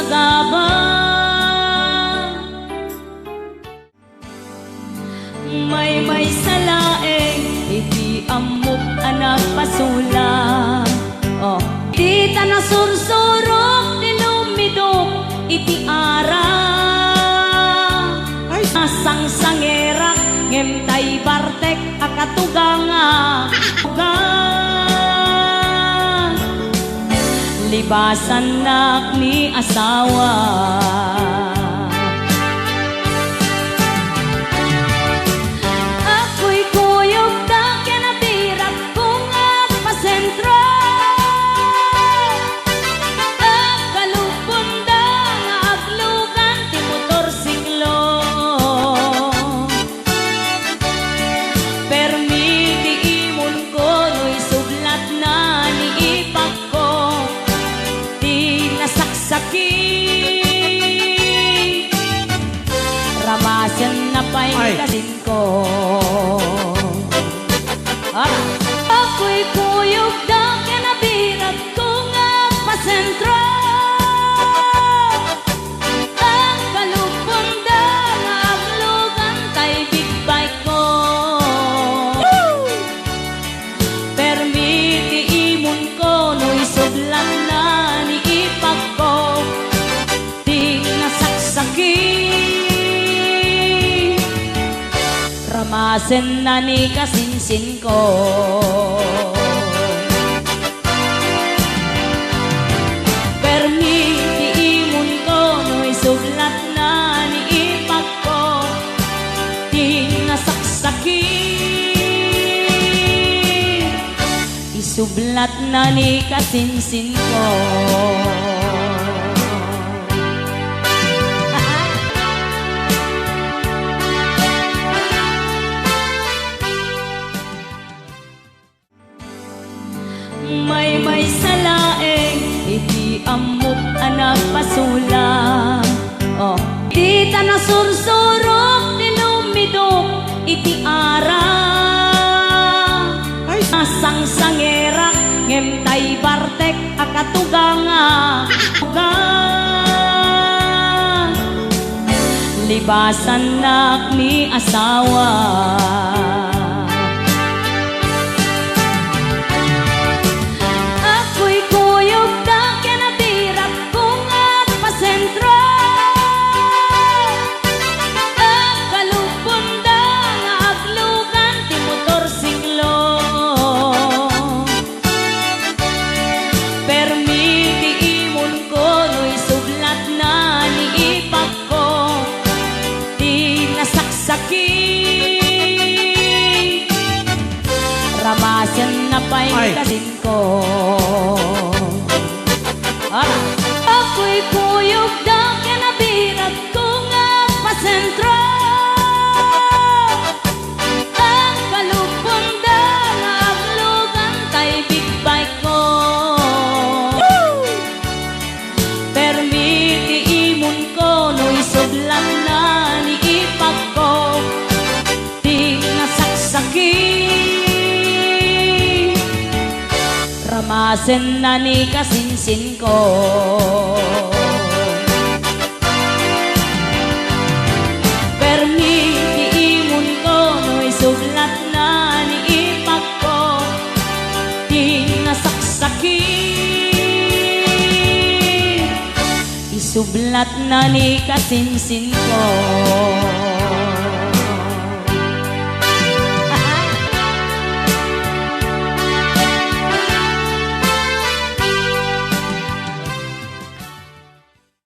sagabang may salaeng iti amok anak pasula. Oh, iti na sursurok ti lumidok iti ara. Asang sangerak ngem tay bartek akatuganga. Libasan nak ni asawa. Ako'y kuyog da kinabirak kung at pasentro. Akalupon da nga aglugan ti motorsiklo. Permiti imon ko no'y sublat na ni ipak ko. Nasaksaki ramasan na pa'y kasin ko. Ako'y kuyog da kinabirak ko nga pasentro. Ang kalupon da nga aglugan tay big bike ko. Permiti imon ko no'y sublang na ramasen na ni kasinsin ko. Permiti imon ko no'y sublat na ni ipak ko. Di nasaksaki isublat na ni kasinsin ko. May salaeng iti amok anak pasula. Oh, iti na sursurok ti lumidok iti ara. Asang sangerak ngem tay bartek akatuganga. Libasan nak ni asawa. Ramasan na pa'y kasin ko. Ako'y kuyog da kinabirak ko nga pasentro. Ang kalupon da nga aglugan tay big bike ko. Permiti imon ko no'y sublat na ni ipak ko. Di nasaksaki ramasen na ni kasinsin ko. Permiti imon ko no'y sublat na ni ipak ko. Di nasaksaki isublat na ni kasinsin ko.